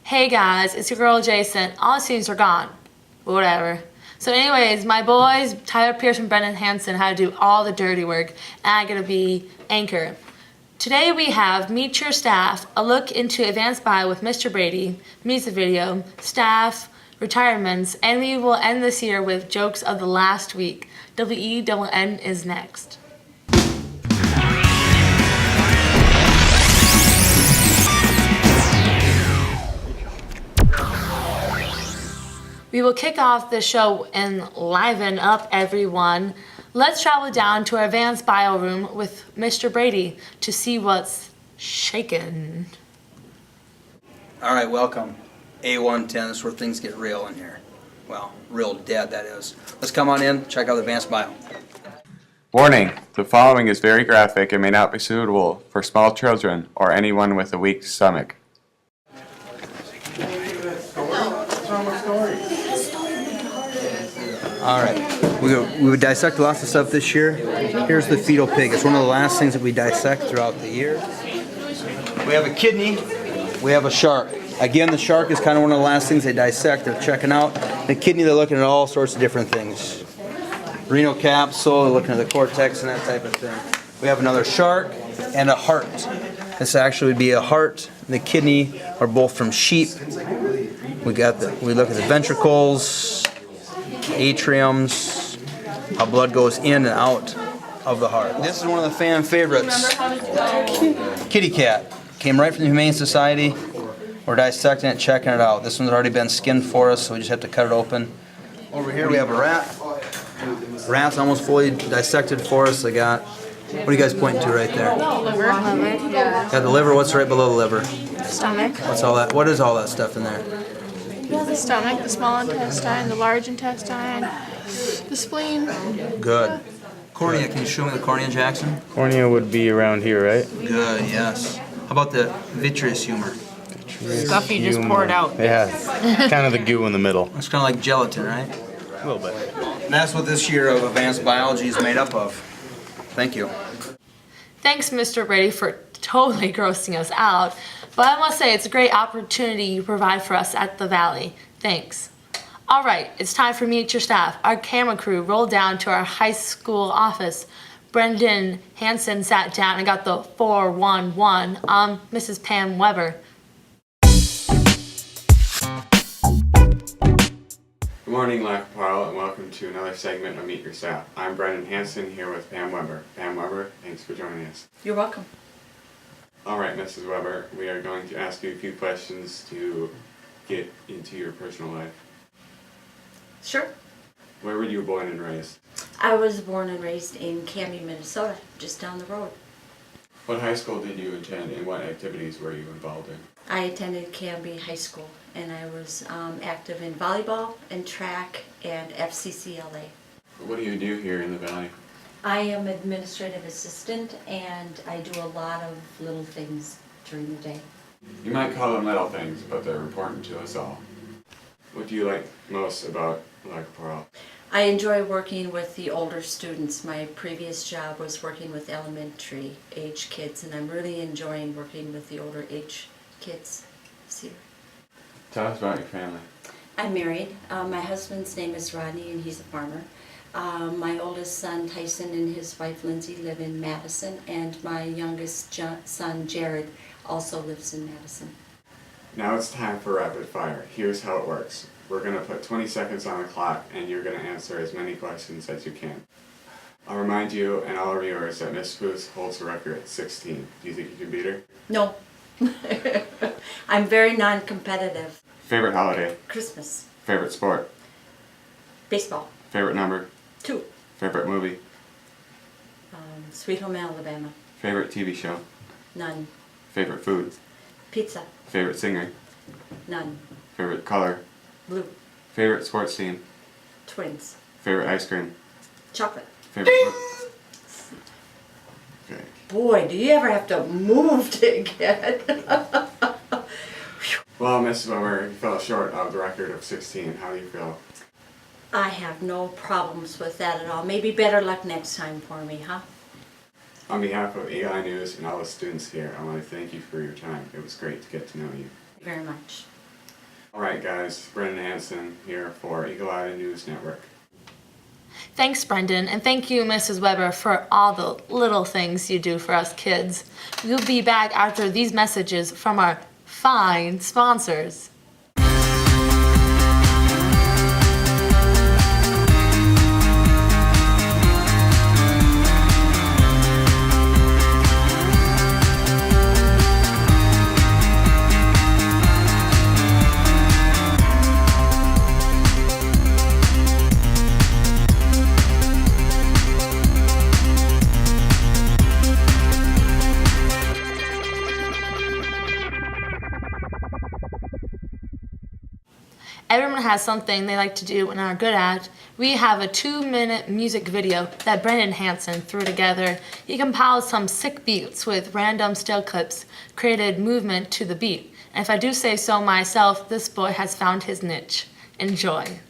Hey guys, it's your girl Jason. All the students are gone. Whatever. So anyways, my boys, Tyler Pierce and Brendan Hansen, had to do all the dirty work, and I gotta be anchor. Today we have Meet Your Staff, a look into advanced bio with Mr. Brady, music video, staff, retirements, and we will end this year with jokes of the last week. WENN is next. We will kick off the show and liven up everyone. Let's travel down to our advanced bio room with Mr. Brady to see what's shaking. All right, welcome. A110, this is where things get real in here. Well, real dead, that is. Let's come on in, check out the advanced bio. Warning, the following is very graphic and may not be suitable for small children or anyone with a weak stomach. All right, we would dissect lots of stuff this year. Here's the fetal pig. It's one of the last things that we dissect throughout the year. We have a kidney, we have a shark. Again, the shark is kind of one of the last things they dissect. They're checking out. The kidney, they're looking at all sorts of different things. Renal capsule, they're looking at the cortex and that type of thing. We have another shark and a heart. This actually would be a heart and the kidney are both from sheep. We look at the ventricles, atriums, how blood goes in and out of the heart. This is one of the fan favorites. Kitty cat. Came right from the Humane Society. We're dissecting it, checking it out. This one's already been skinned for us, so we just have to cut it open. Over here we have a rat. Rat's almost fully dissected for us. What are you guys pointing to right there? Liver. Got the liver. What's right below the liver? Stomach. What's all that? What is all that stuff in there? The stomach, the small intestine, the large intestine, the spleen. Good. Cornea, can you show me the cornea, Jackson? Cornea would be around here, right? Good, yes. How about the vitreous humor? Stuff you just poured out. Yeah, kind of the goo in the middle. It's kind of like gelatin, right? A little bit. And that's what this year of advanced biology is made up of. Thank you. Thanks, Mr. Brady, for totally grossing us out. But I must say, it's a great opportunity you provide for us at the Valley. Thanks. All right, it's time for Meet Your Staff. Our camera crew rolled down to our high school office. Brendan Hansen sat down and got the 411. Mrs. Pam Weber. Good morning, Lac-Parle, and welcome to another segment of Meet Your Staff. I'm Brendan Hansen here with Pam Weber. Pam Weber, thanks for joining us. You're welcome. All right, Mrs. Weber, we are going to ask you a few questions to get into your personal life. Sure. Where were you born and raised? I was born and raised in Canby, Minnesota, just down the road. What high school did you attend and what activities were you involved in? I attended Canby High School and I was active in volleyball and track and FCCLA. What do you do here in the Valley? I am administrative assistant and I do a lot of little things during the day. You might call them little things, but they're important to us all. What do you like most about Lac-Parle? I enjoy working with the older students. My previous job was working with elementary age kids and I'm really enjoying working with the older age kids this year. Tell us about your family. I'm married. My husband's name is Rodney and he's a farmer. My oldest son Tyson and his wife Lindsay live in Madison and my youngest son Jared also lives in Madison. Now it's time for rapid fire. Here's how it works. We're going to put 20 seconds on the clock and you're going to answer as many questions as you can. I'll remind you and all our viewers that Miss Booth holds the record at 16. Do you think you can beat her? No. I'm very non-competitive. Favorite holiday? Christmas. Favorite sport? Baseball. Favorite number? 2. Favorite movie? Sweet Home Alabama. Favorite TV show? None. Favorite food? Pizza. Favorite singer? None. Favorite color? Blue. Favorite sports team? Twins. Favorite ice cream? Chocolate. Favorite book? Okay. Boy, do you ever have to move to get? Well, Miss Weber, you fell short of the record of 16. How do you feel? I have no problems with that at all. Maybe better luck next time for me, huh? On behalf of EI News and all the students here, I want to thank you for your time. It was great to get to know you. Very much. Alright guys, Brendan Hansen here for Eagle Eye News Network. Thanks, Brendan, and thank you, Mrs. Weber, for all the little things you do for us kids. We'll be back after these messages from our fine sponsors. Everyone has something they like to do and are good at. We have a 2-minute music video that Brendan Hansen threw together. He compiled some sick beats with random still clips, created movement to the beat. And if I do say so myself, this boy has found his niche. Enjoy.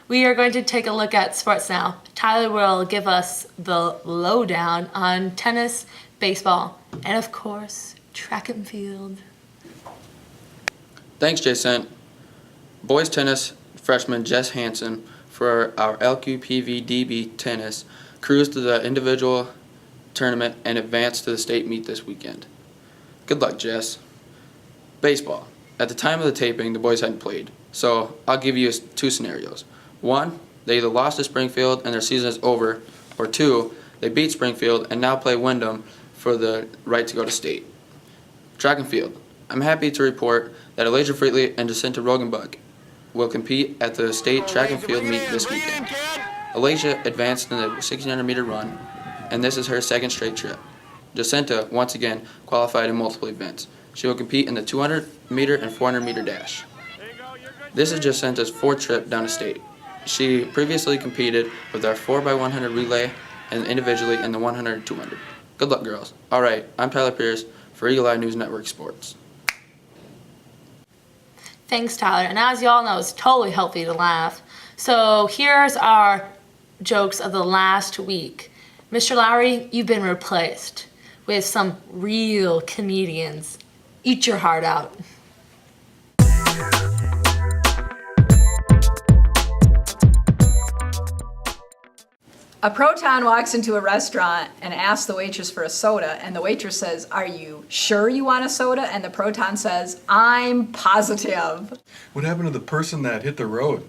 We are going to take a look at sports now. Tyler will give us the lowdown on tennis, baseball, and of course, track and field. Thanks, Jason. Boys tennis freshman Jess Hansen for our LQPV DB tennis cruised to the individual tournament and advanced to the state meet this weekend. Good luck, Jess. Baseball. At the time of the taping, the boys hadn't played, so I'll give you 2 scenarios. 1, they either lost to Springfield and their season is over, or 2, they beat Springfield and now play Wyndham for the right to go to state. Track and field. I'm happy to report that Elijah Freetley and Jacinta Rogenbuck will compete at the state track and field meet this weekend. Elijah advanced in the 1600-meter run, and this is her 2nd straight trip. Jacinta, once again, qualified in multiple events. She will compete in the 200-meter and 400-meter dash. This is Jacinta's 4th trip down to state. She previously competed with our 4x100 relay and individually in the 100 and 200. Good luck, girls. All right, I'm Tyler Pierce for Eagle Eye News Network Sports. Thanks, Tyler. And as you all know, it's totally healthy to laugh. So here's our jokes of the last week. Mr. Lowry, you've been replaced with some real comedians. Eat your heart out. A proton walks into a restaurant and asks the waitress for a soda, and the waitress says, "Are you sure you want a soda?" And the proton says, "I'm positive." What happened to the person that hit the road?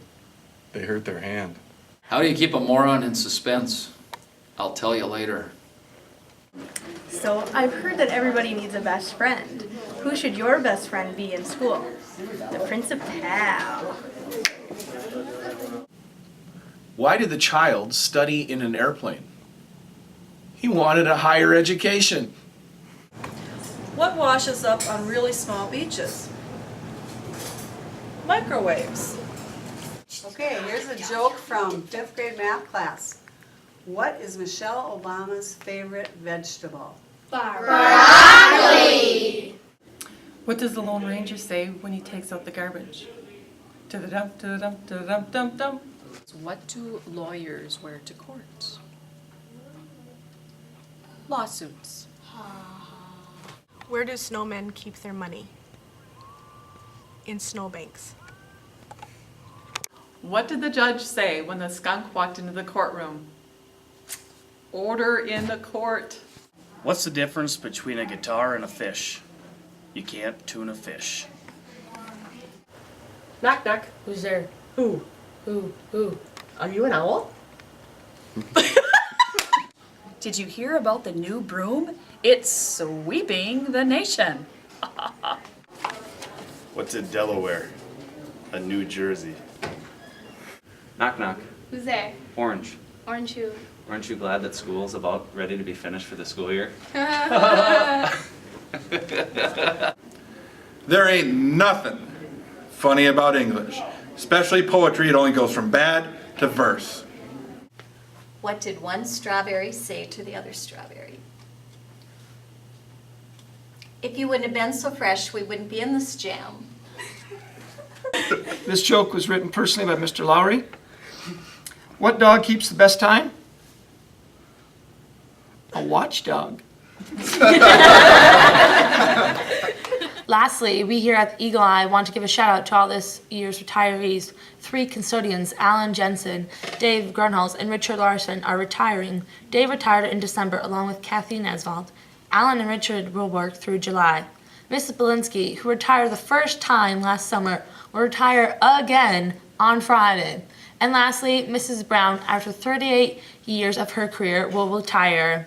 They hurt their hand. How do you keep a moron in suspense? I'll tell you later. So I've heard that everybody needs a best friend. Who should your best friend be in school? The principal. Why did the child study in an airplane? He wanted a higher education. What washes up on really small beaches? Microwaves. Okay, here's a joke from 5th grade math class. What is Michelle Obama's favorite vegetable? Broccoli. What does the Lone Ranger say when he takes out the garbage? Da-da-dum, da-da-dum, da-da-dum, dum, dum. What do lawyers wear to court? Lawsuits. Where do snowmen keep their money? In snowbanks. What did the judge say when the skunk walked into the courtroom? Order in the court. What's the difference between a guitar and a fish? You can't tune a fish. Knock, knock. Who's there? Who? Who? Are you an owl? Did you hear about the new broom? It's sweeping the nation. What's in Delaware? A New Jersey. Knock, knock. Who's there? Orange. Orange who? Aren't you glad that school's about ready to be finished for the school year? There ain't nothing funny about English. Especially poetry, it only goes from bad to verse. What did one strawberry say to the other strawberry? If you wouldn't have been so fresh, we wouldn't be in this jam. This joke was written personally by Mr. Lowry. What dog keeps the best time? A watchdog. Lastly, we here at the Eagle Eye want to give a shout out to all this year's retirees. 3 custodians, Alan Jensen, Dave Grunholz, and Richard Larson, are retiring. Dave retired in December along with Kathy Nesvald. Alan and Richard will work through July. Mrs. Belinsky, who retired the first time last summer, will retire again on Friday. And lastly, Mrs. Brown, after 38 years of her career, will retire.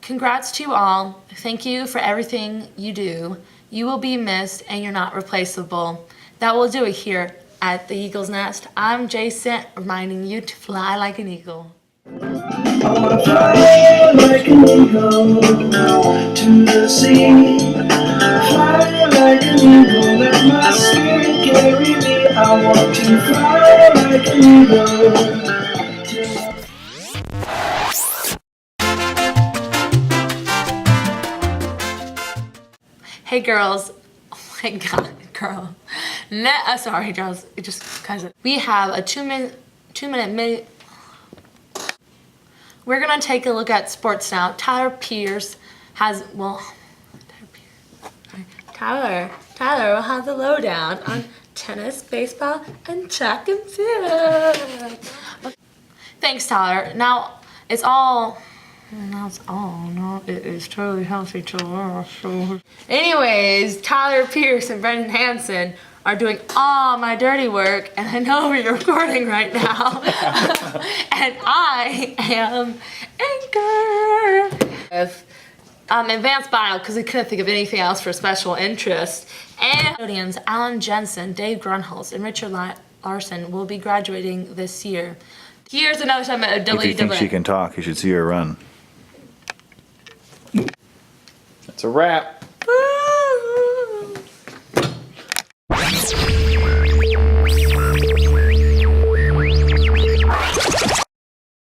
Congrats to you all. Thank you for everything you do. You will be missed and you're not replaceable. That will do it here at the Eagle's Nest. I'm Jason, reminding you to fly like an eagle. I wanna fly like an eagle to the sea. Fly like an eagle, let my spirit carry me. I want to fly like an eagle. Hey girls, oh my god, girl. Sorry girls, it just kind of. We have a 2 minute. We're gonna take a look at sports now. Tyler Pierce has, Tyler will have the lowdown on tennis, baseball, and track and field. Thanks, Tyler. Now it is totally healthy to Anyways, Tyler Pierce and Brendan Hansen are doing all my dirty work, and I know you're recording right now. And I am Anchor. With advanced bio, because we couldn't think of anything else for special interest. And custodians Alan Jensen, Dave Grunholz, and Richard Larson will be graduating this year. Here's another time at If you think she can talk, you should see her run. That's a wrap.